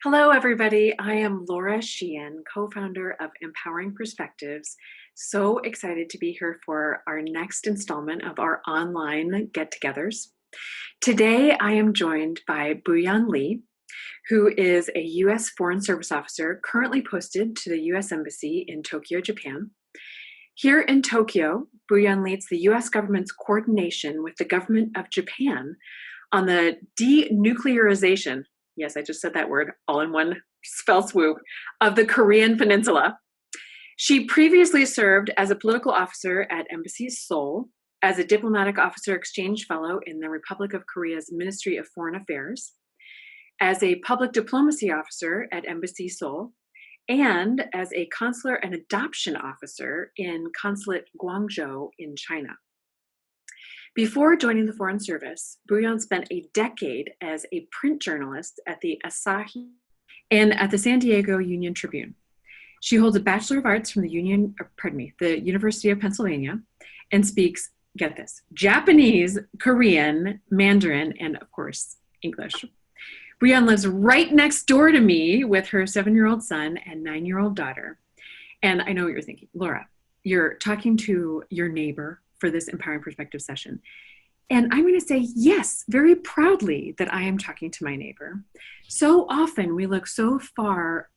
Hello, everybody. I am Laura Sheehan, co-founder of Empowering Perspectives. So excited to be here for our next installment of our online get-togethers. Today, I am joined by Booyeon Lee, who is a U.S. Foreign Service officer currently posted to the U.S. Embassy in Tokyo, Japan. Here in Tokyo, Booyeon leads the U.S. government's coordination with the government of Japan on the denuclearization, yes, I just said that word all in one spell swoop, of the Korean peninsula. She previously served as a political officer at Embassy Seoul, as a diplomatic officer exchange fellow in the Republic of Korea's Ministry of Foreign Affairs, as a public diplomacy officer at Embassy Seoul, and as a consular and adoption officer in Consulate Guangzhou in China. Before joining the Foreign Service, Booyeon spent a decade as a print journalist at the Asahi and at the San Diego Union Tribune. She holds a Bachelor of Arts from the University of Pennsylvania, and speaks, get this, Japanese, Korean, Mandarin, and of course, English. Booyeon lives right next door to me with her 7-year-old son and 9-year-old daughter. And I know what you're thinking, Laura, you're talking to your neighbor for this Empowering Perspective session. And I'm going to say yes, very proudly, that I am talking to my neighbor. So often we look so far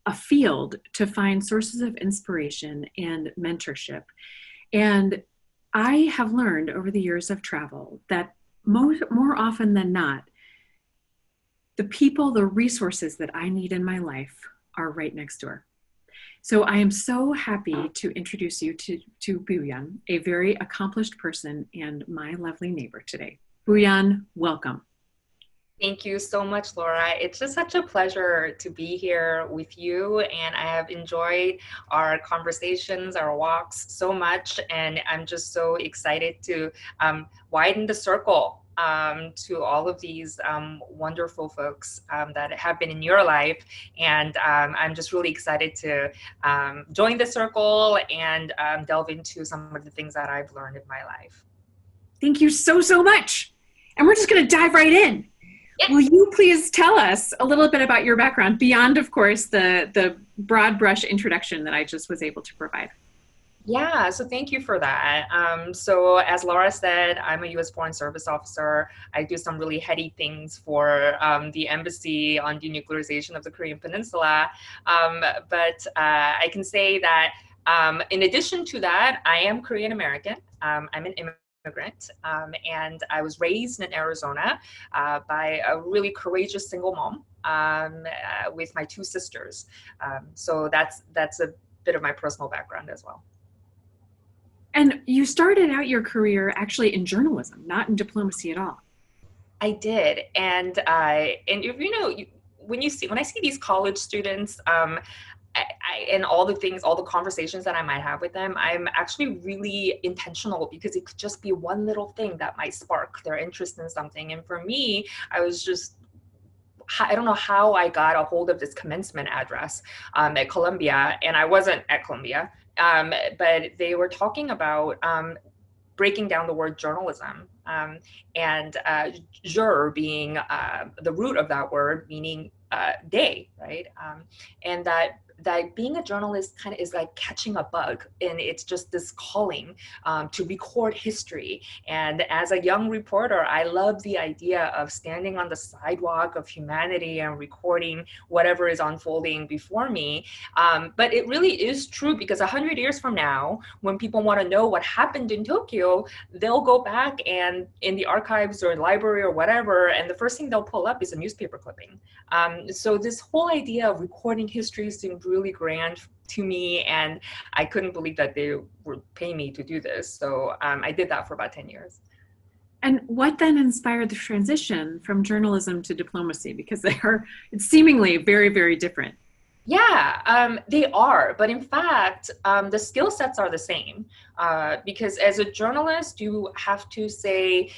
afield to find sources of inspiration and mentorship. And I have learned over the years of travel that more often than not, the people, the resources that I need in my life are right next door. So I am so happy to introduce you to Booyeon, a very accomplished person and my lovely neighbor today. Booyeon, welcome. Thank you so much, Laura. It's just such a pleasure to be here with you, and I have enjoyed our conversations, our walks so much, and I'm just so excited to widen the circle to all of these wonderful folks that have been in your life. And I'm just really excited to join the circle and delve into some of the things that I've learned in my life. Thank you so much. And we're just going to dive right in. Yes. Will you please tell us a little bit about your background beyond, of course, the broad brush introduction that I just was able to provide? Yeah, so thank you for that. So as Laura said, I'm a U.S. Foreign Service officer. I do some really heady things for the embassy on denuclearization of the Korean peninsula. But I can say that in addition to that, I am Korean American. I'm an immigrant, and I was raised in Arizona by a really courageous single mom with my 2 sisters. So that's a bit of my personal background as well. And you started out your career actually in journalism, not in diplomacy at all. I did, and when I see these college students, and all the conversations that I might have with them, I'm actually really intentional, because it could just be one little thing that might spark their interest in something. And for me, I don't know how I got a hold of this commencement address at Columbia, and I wasn't at Columbia, but they were talking about breaking down the word journalism, and jour being the root of that word, meaning day, right? And that being a journalist kind of is like catching a bug, and it's just this calling to record history. And as a young reporter, I love the idea of standing on the sidewalk of humanity and recording whatever is unfolding before me. But it really is true, because 100 years from now, when people want to know what happened in Tokyo, they'll go back and in the archives or library or whatever, and the first thing they'll pull up is a newspaper clipping. So this whole idea of recording history seemed really grand to me, and I couldn't believe that they were paying me to do this. So I did that for about 10 years. And what then inspired the transition from journalism to diplomacy? Because they are seemingly very, very different. Yeah, they are. But in fact, the skill sets are the same, because as a journalist, you have to say,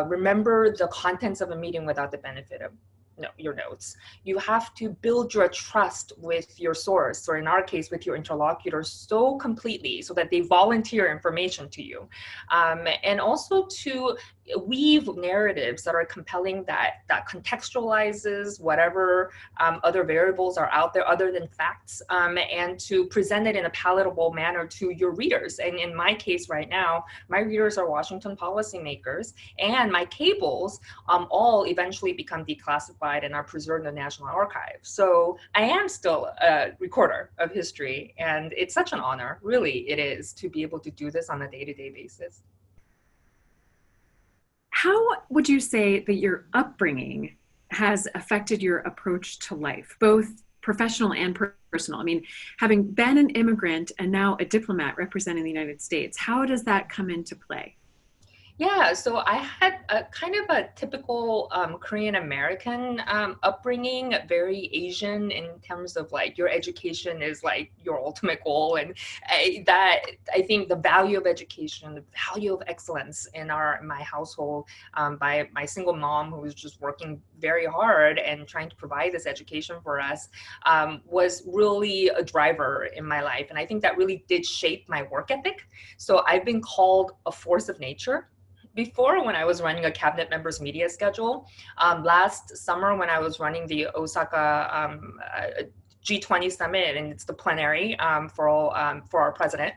remember the contents of a meeting without the benefit of your notes. You have to build your trust with your source, or in our case, with your interlocutor, so completely so that they volunteer information to you. And also to weave narratives that are compelling, that contextualizes whatever other variables are out there other than facts, and to present it in a palatable manner to your readers. And in my case right now, my readers are Washington policymakers, and my cables all eventually become declassified and are preserved in the National Archive. So I am still a recorder of history, and it's such an honor, really it is, to be able to do this on a day-to-day basis. How would you say that your upbringing has affected your approach to life, both professional and personal? I mean, having been an immigrant and now a diplomat representing the United States, how does that come into play? Yeah, so I had a kind of a typical Korean American upbringing, very Asian in terms of like your education is like your ultimate goal, and I think the value of education, the value of excellence in my household, by my single mom who was just working very hard and trying to provide this education for us, was really a driver in my life, and I think that really did shape my work ethic. So I've been called a force of nature before, when I was running a cabinet member's media schedule. Last summer, when I was running the Osaka G20 summit, and it's the plenary for our president,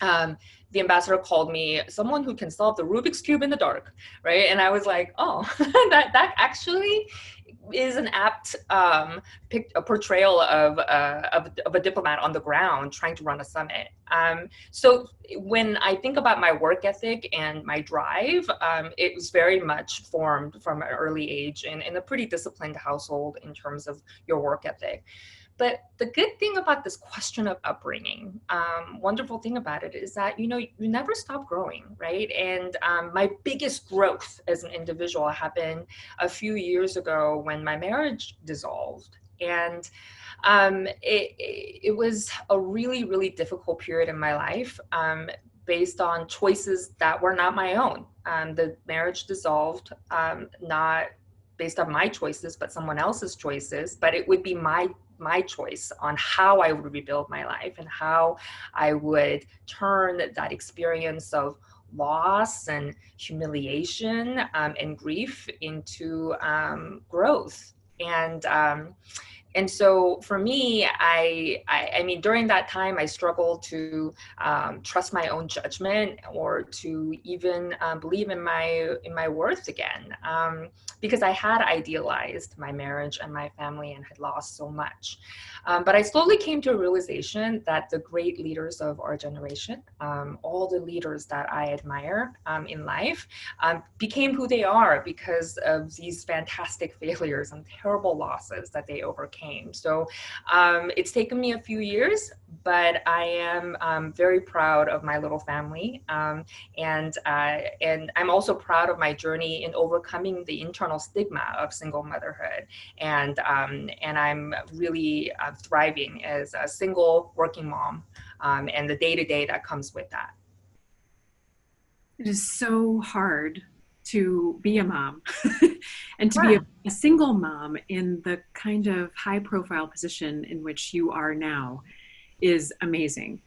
the ambassador called me someone who can solve the Rubik's Cube in the dark, right? And I was like, oh, that actually is an apt a portrayal of a diplomat on the ground trying to run a summit. So when I think about my work ethic and my drive, it was very much formed from an early age in a pretty disciplined household in terms of your work ethic. But the good thing about this question of upbringing, wonderful thing about it is that, you never stop growing, right? And my biggest growth as an individual happened a few years ago when my marriage dissolved. And it was a really, really difficult period in my life, based on choices that were not my own. The marriage dissolved, not based on my choices, but someone else's choices, but it would be my choice on how I would rebuild my life and how I would turn that experience of loss and humiliation, and grief into growth. And so for me, I mean, during that time, I struggled to trust my own judgment, or to even believe in my worth again, because I had idealized my marriage and my family and had lost so much. But I slowly came to a realization that the great leaders of our generation, all the leaders that I admire in life, became who they are because of these fantastic failures and terrible losses that they overcame. So it's taken me a few years, but I am very proud of my little family, and I'm also proud of my journey in overcoming the internal stigma of single motherhood, and I'm really thriving as a single working mom, and the day-to-day that comes with that. It is so hard to be a mom and to be Yeah. a single mom in the kind of high profile position in which you are now is amazing.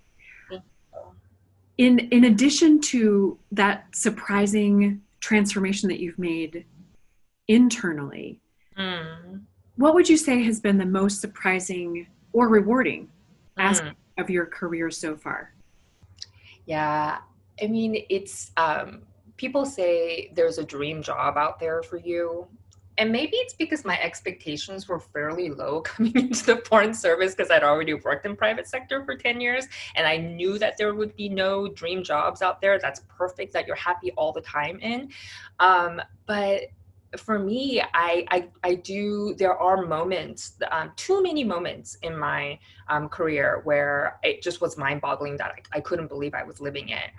In addition to that surprising transformation that you've made internally, Mm. what would you say has been the most surprising or rewarding Mm. aspect of your career so far? Yeah, I mean, it's people say there's a dream job out there for you. And maybe it's because my expectations were fairly low coming into the foreign service, because I'd already worked in private sector for 10 years, and I knew that there would be no dream jobs out there that's perfect, that you're happy all the time in. But for me, I do, there are moments, too many moments in my career where it just was mind-boggling that I couldn't believe I was living it.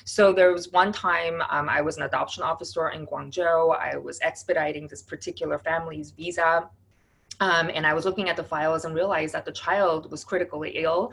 So there was one time, I was an adoption officer in Guangzhou. I was expediting this particular family's visa. And I was looking at the files and realized that the child was critically ill.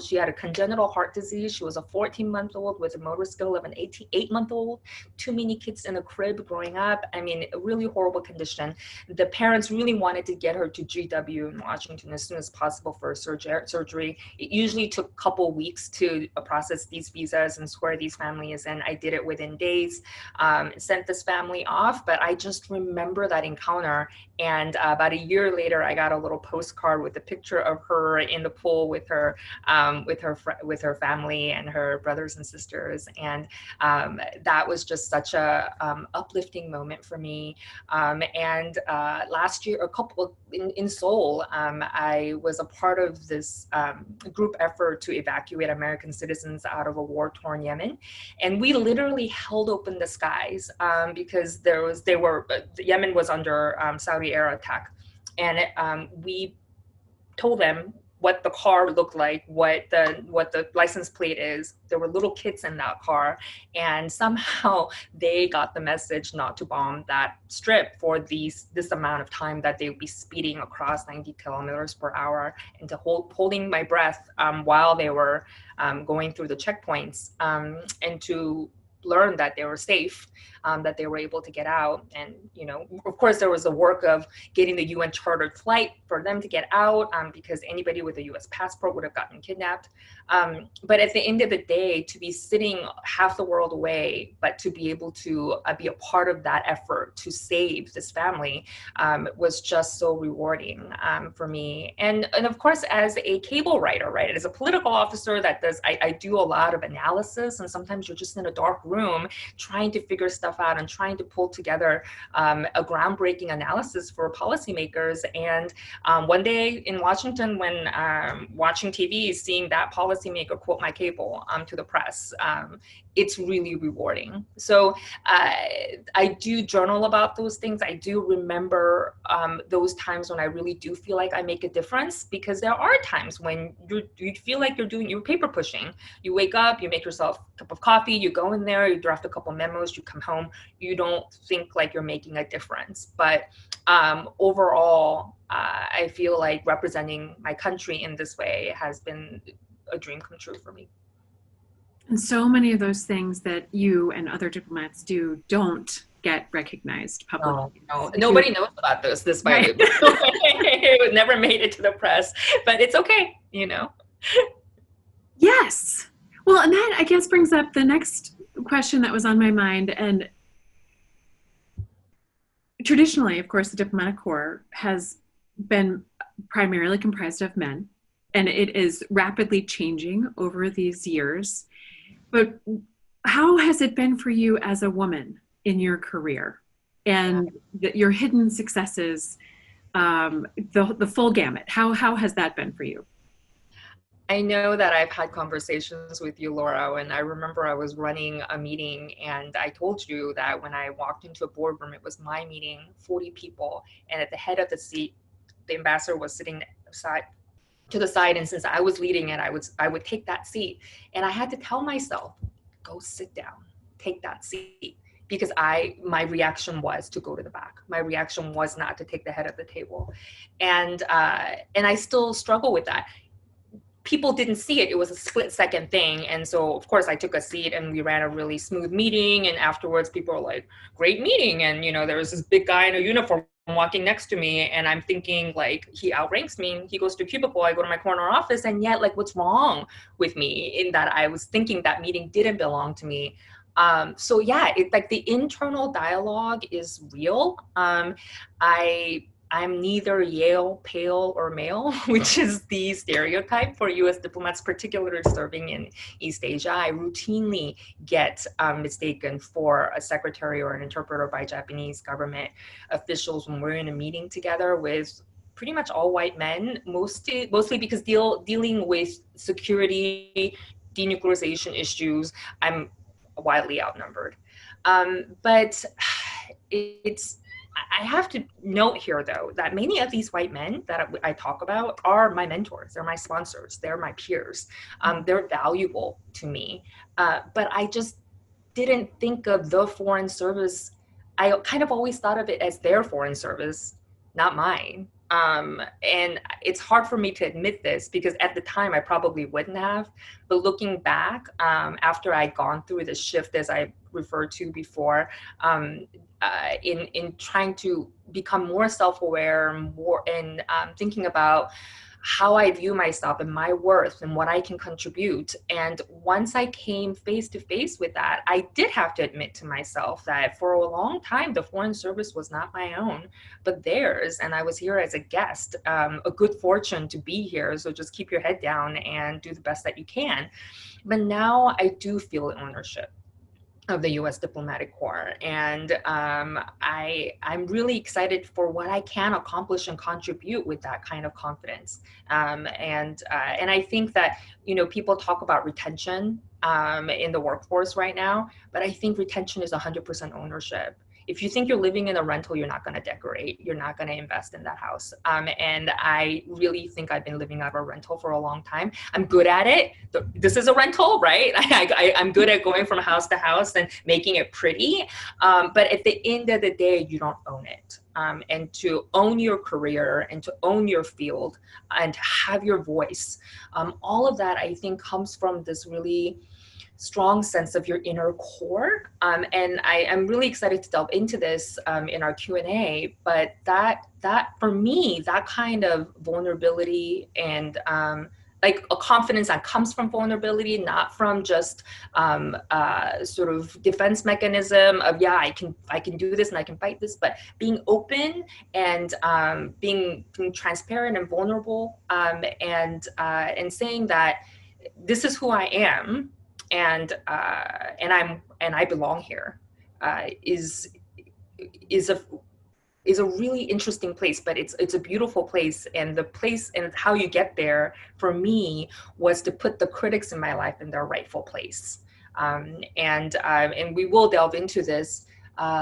She had a congenital heart disease. She was a 14-month-old with a motor skill of an 8-month-old, too many kids in a crib growing up. I mean, a really horrible condition. The parents really wanted to get her to GW in Washington as soon as possible for surgery. It usually took a couple weeks to process these visas and swear these families in. I did it within days, sent this family off, but I just remember that encounter. And about a year later, I got a little postcard with a picture of her in the pool with her family and her brothers and sisters, and that was just such a uplifting moment for me. And last year, in Seoul, I was a part of this group effort to evacuate American citizens out of a war-torn Yemen, and we literally held open the skies because Yemen was under Saudi air attack, and we told them what the car looked like, what the license plate is. There were little kids in that car, and somehow they got the message not to bomb that strip for this amount of time that they would be speeding across 90 kilometers per hour, and to holding my breath while they were going through the checkpoints, and to learn that they were safe, that they were able to get out. And, of course, there was the work of getting the UN chartered flight for them to get out, because anybody with a US passport would have gotten kidnapped. But at the end of the day, to be sitting half the world away, but to be able to be a part of that effort to save this family was just so rewarding for me. And of course, as a cable writer, right, as a political officer I do a lot of analysis, and sometimes you're just in a dark room trying to figure stuff out and trying to pull together a groundbreaking analysis for policymakers. And one day in Washington, when watching TV, seeing that policymaker quote my cable to the press, it's really rewarding. So I do journal about those things. I do remember those times when I really do feel like I make a difference, because there are times when you feel like you're paper pushing. You wake up, you make yourself a cup of coffee, you go in there, you draft a couple memos, you come home, you don't think like you're making a difference. But overall, I feel like representing my country in this way has been a dream come true for me. And so many of those things that you and other diplomats do don't get recognized publicly. No, nobody knows about this by Right. it never made it to the press, but it's okay. Yes. Well, and that, I guess, brings up the next question that was on my mind. And traditionally, of course, the diplomatic corps has been primarily comprised of men, and it is rapidly changing over these years. But how has it been for you as a woman in your career, and your hidden successes, the full gamut? How has that been for you? I know that I've had conversations with you, Laura, and I remember I was running a meeting, and I told you that when I walked into a boardroom, it was my meeting, 40 people, and at the head of the seat, the ambassador was sitting to the side, and since I was leading it, I would take that seat, and I had to tell myself, go sit down, take that seat, because my reaction was to go to the back. My reaction was not to take the head of the table, and I still struggle with that. People didn't see it. It was a split-second thing. And so, of course, I took a seat and we ran a really smooth meeting. And afterwards, people were like, great meeting. And, there was this big guy in a uniform walking next to me. And I'm thinking, like, he outranks me. He goes to a cubicle. I go to my corner office. And yet, like, what's wrong with me in that I was thinking that meeting didn't belong to me? So, yeah, it's like the internal dialogue is real. I'm neither Yale, pale, or male, which is the stereotype for U.S. diplomats, particularly serving in East Asia. I routinely get mistaken for a secretary or an interpreter by Japanese government officials when we're in a meeting together with pretty much all white men, mostly because dealing with security, denuclearization issues, I'm widely outnumbered. But I have to note here, though, that many of these white men that I talk about are my mentors. They're my sponsors. They're my peers. They're valuable to me. But I just didn't think of the foreign service. I kind of always thought of it as their foreign service, not mine. And it's hard for me to admit this because at the time I probably wouldn't have. But looking back, after I'd gone through the shift, as I referred to before, in trying to become more self-aware, more and thinking about how I view myself and my worth and what I can contribute. And once I came face to face with that, I did have to admit to myself that for a long time, the Foreign Service was not my own, but theirs. And I was here as a guest, a good fortune to be here. So just keep your head down and do the best that you can. But now I do feel ownership of the U.S. Diplomatic Corps, and I'm really excited for what I can accomplish and contribute with that kind of confidence. And I think that people talk about retention in the workforce right now, but I think retention is 100% ownership. If you think you're living in a rental, you're not going to decorate, you're not going to invest in that house. And I really think I've been living out of a rental for a long time. I'm good at it. This is a rental, right? I'm good at going from house to house and making it pretty. But at the end of the day, you don't own it. And to own your career and to own your field and to have your voice, all of that I think comes from this really strong sense of your inner core. And I'm really excited to delve into this in our Q&A, but that for me, that kind of vulnerability and like a confidence that comes from vulnerability, not from just sort of defense mechanism of, yeah, I can do this and I can fight this, but being open and being transparent and vulnerable, and saying that this is who I am, and I belong here, is a really interesting place, but it's a beautiful place. And the place and how you get there for me was to put the critics in my life in their rightful place. And we will delve into this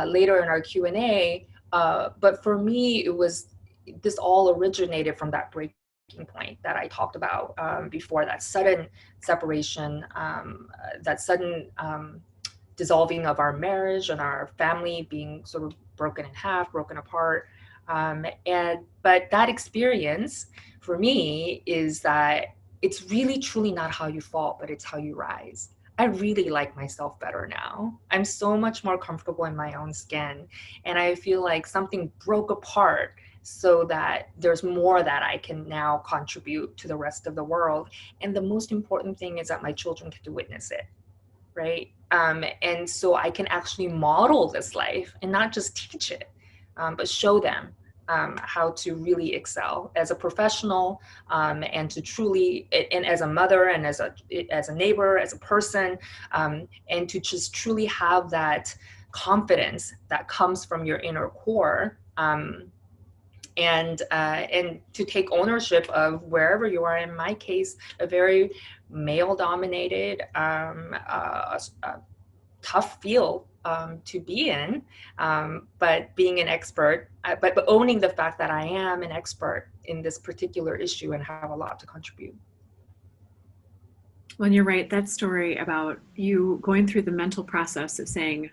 later in our Q&A. But for me, this all originated from that breaking point that I talked about before, that sudden separation, that sudden dissolving of our marriage and our family being sort of broken in half, broken apart. But that experience for me is that it's really truly not how you fall, but it's how you rise. I really like myself better now. I'm so much more comfortable in my own skin. And I feel like something broke apart so that there's more that I can now contribute to the rest of the world. And the most important thing is that my children get to witness it, right? And so I can actually model this life and not just teach it, but show them how to really excel as a professional, and to truly, and as a mother and as a neighbor, as a person, and to just truly have that confidence that comes from your inner core. And to take ownership of wherever you are. In my case, a very male-dominated, tough field to be in, but being an expert, but owning the fact that I am an expert in this particular issue and have a lot to contribute. Well, you're right. That story about you going through the mental process of saying,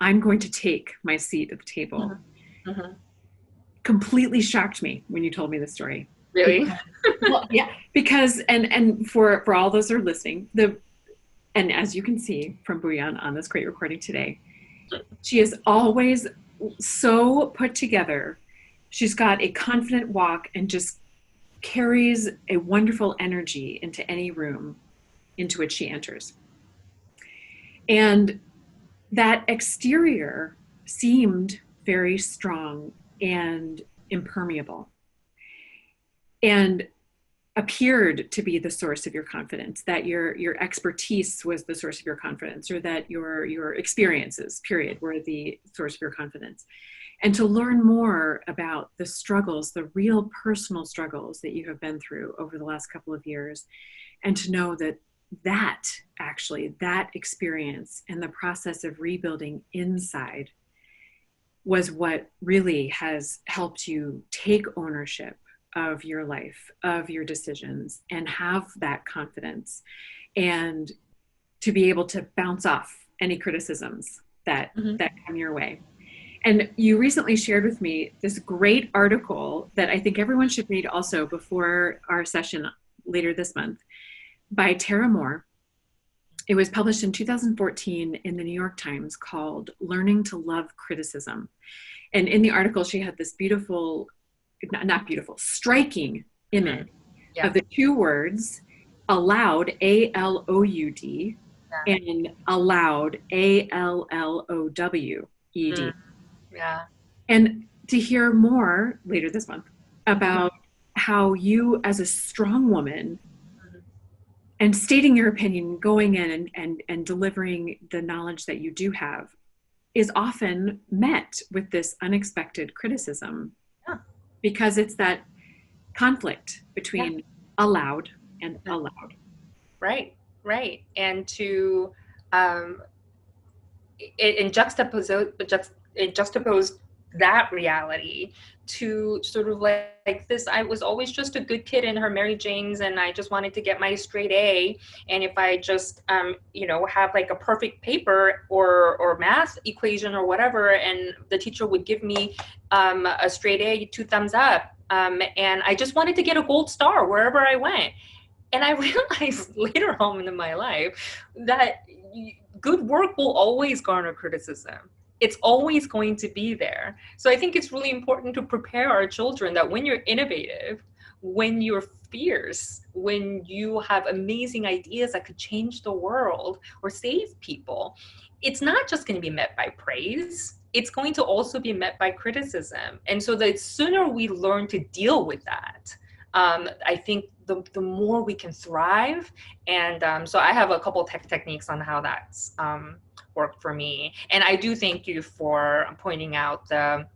I'm going to take my seat at the table. Mm-hmm. Mm-hmm. Completely shocked me when you told me the story. Really? Well, yeah, because and for all those who are listening, and as you can see from Booyeon on this great recording today, she is always so put together. She's got a confident walk and just carries a wonderful energy into any room into which she enters. And that exterior seemed very strong and impermeable, and appeared to be the source of your confidence, that your expertise was the source of your confidence, or that your experiences, period, were the source of your confidence. And to learn more about the struggles, the real personal struggles that you have been through over the last couple of years, and to know that experience and the process of rebuilding inside was what really has helped you take ownership of your life, of your decisions, and have that confidence, and to be able to bounce off any criticisms that come your way. And you recently shared with me this great article that I think everyone should read also before our session later this month by Tara Moore. It was published in 2014 in the New York Times called Learning to Love Criticism. And in the article, she had this beautiful, not beautiful, striking image Yeah. of the two words allowed, A-L-O-U-D, Yeah. and allowed, A-L-L-O-W-E-D. Yeah. And to hear more later this month about how you, as a strong woman, and stating your opinion, going in and delivering the knowledge that you do have, is often met with this unexpected criticism Yeah. because it's that conflict between allowed and Yeah. allowed. Right. Right. And to in juxtapose that reality to sort of like this, I was always just a good kid in her Mary Janes, and I just wanted to get my straight A. And if I just, have like a perfect paper or math equation or whatever, and the teacher would give me a straight A, 2 thumbs up. And I just wanted to get a gold star wherever I went. And I realized later on in my life that good work will always garner criticism. It's always going to be there. So I think it's really important to prepare our children that when you're innovative, when you're fierce, when you have amazing ideas that could change the world or save people, it's not just going to be met by praise. It's going to also be met by criticism. And so the sooner we learn to deal with that, I think the more we can thrive. And so I have a couple techniques on how that's worked for me. And I do thank you for pointing out the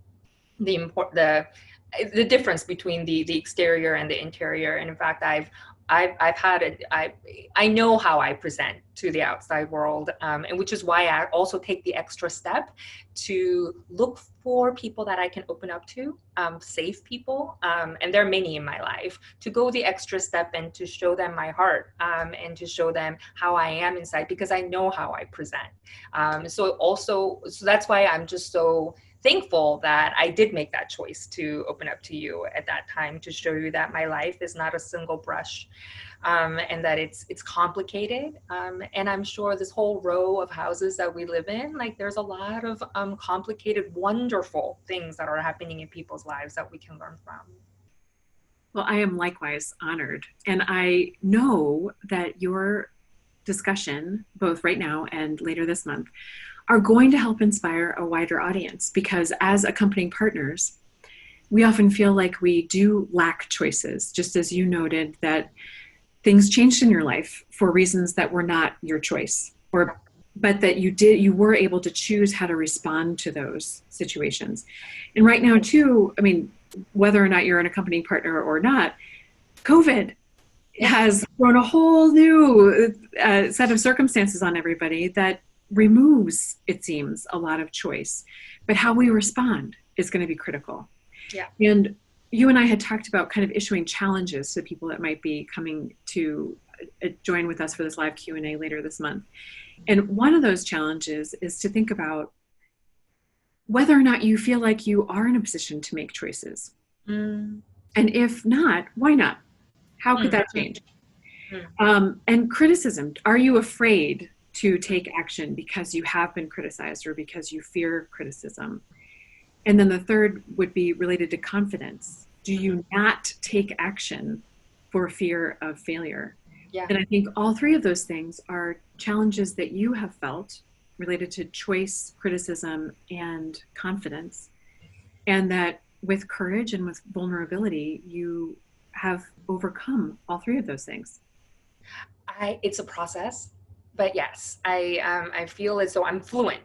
difference between the exterior and the interior. And in fact, I know how I present to the outside world, and which is why I also take the extra step to look for people that I can open up to, safe people, and there are many in my life, to go the extra step and to show them my heart, and to show them how I am inside, because I know how I present. So that's why I'm just so thankful that I did make that choice to open up to you at that time, to show you that my life is not a single brush, and that it's complicated. And I'm sure this whole row of houses that we live in, like there's a lot of complicated, wonderful things that are happening in people's lives that we can learn from. Well, I am likewise honored. And I know that your discussion, both right now and later this month, are going to help inspire a wider audience, because as accompanying partners, we often feel like we do lack choices, just as you noted that things changed in your life for reasons that were not your choice, but that you were able to choose how to respond to those situations. And right now too, I mean, whether or not you're an accompanying partner or not, COVID has thrown a whole new set of circumstances on everybody that removes, it seems, a lot of choice. But how we respond is going to be critical. Yeah. And you and I had talked about kind of issuing challenges to people that might be coming to join with us for this live Q&A later this month. And one of those challenges is to think about whether or not you feel like you are in a position to make choices. And if not, why not? How could that change? And criticism. Are you afraid to take action because you have been criticized or because you fear criticism? And then the third would be related to confidence. Do you not take action for fear of failure? Yeah. And I think all three of those things are challenges that you have felt related to choice, criticism, and confidence. And that with courage and with vulnerability, you have overcome all three of those things. It's a process, but yes, I feel as though I'm fluent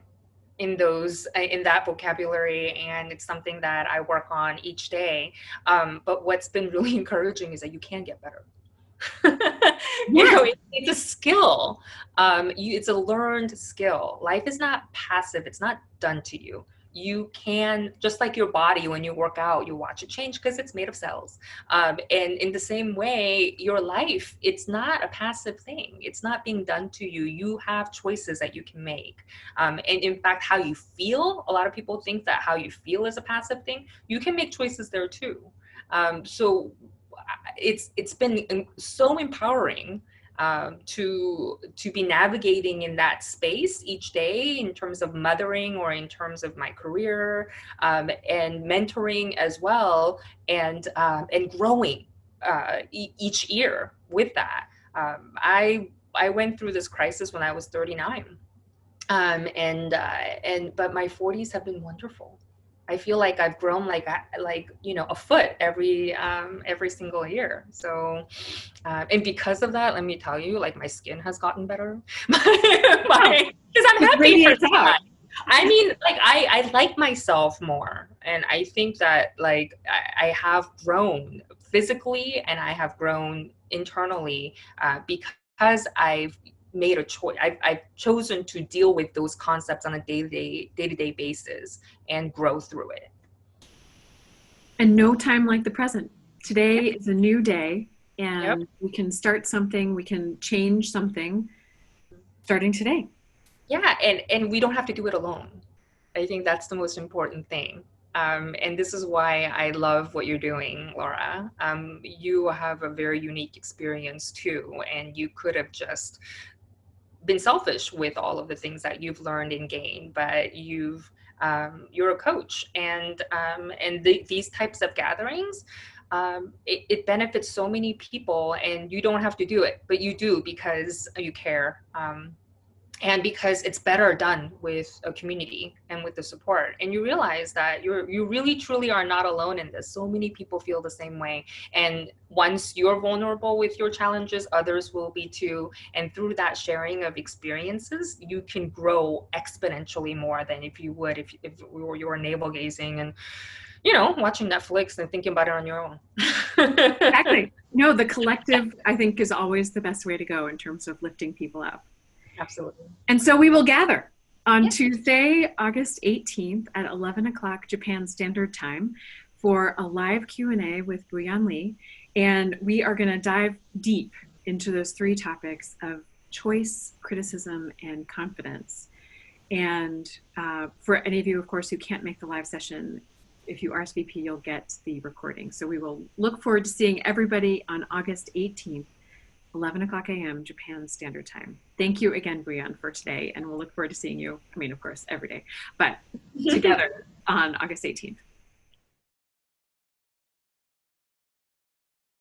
in that vocabulary, and it's something that I work on each day. But what's been really encouraging is that you can get better. It's a skill. It's a learned skill. Life is not passive. It's not done to you. you can, just like your body, when you work out, you watch it change because it's made of cells. And in the same way, your life, it's not a passive thing. It's not being done to you. You have choices that you can make. And in fact, how you feel, a lot of people think that how you feel is a passive thing. You can make choices there too. So it's been so empowering to be navigating in that space each day in terms of mothering or in terms of my career, and mentoring as well, and growing each year with that. I went through this crisis when I was 39, and but my 40s have been wonderful. I feel like I've grown like a foot every single year. So and because of that, let me tell you, like my skin has gotten better. Because I'm It happy for radiates out. that. I mean, like I like myself more, and I think that like I have grown physically and I have grown internally because I've made a choice. I've chosen to deal with those concepts on a day-to-day basis and grow through it. And no time like the present. Today Yep. is a new day, Yep. and we can start something, we can change something starting today. Yeah, and we don't have to do it alone. I think that's the most important thing. And this is why I love what you're doing, Laura. You have a very unique experience too, and you could have just been selfish with all of the things that you've learned and gained, but you're a coach, and these types of gatherings, it benefits so many people, and you don't have to do it, but you do because you care. And because it's better done with a community and with the support, and you realize that you really truly are not alone in this. So many people feel the same way, and once you're vulnerable with your challenges, others will be too, and through that sharing of experiences, you can grow exponentially more than if you would if you were navel gazing and watching Netflix and thinking about it on your own. Exactly. No, the collective, I think, is always the best way to go in terms of lifting people up. Absolutely. And so we will gather on Yes. Tuesday, August 18th at 11 o'clock Japan Standard Time for a live Q&A with Booyeon Lee. And we are going to dive deep into those three topics of choice, criticism, and confidence. And for any of you, of course, who can't make the live session, if you RSVP, you'll get the recording. So we will look forward to seeing everybody on August 18th, 11 o'clock a.m. Japan Standard Time. Thank you again, Booyeon, for today. And we'll look forward to seeing you, I mean, of course, every day, but together on August 18th.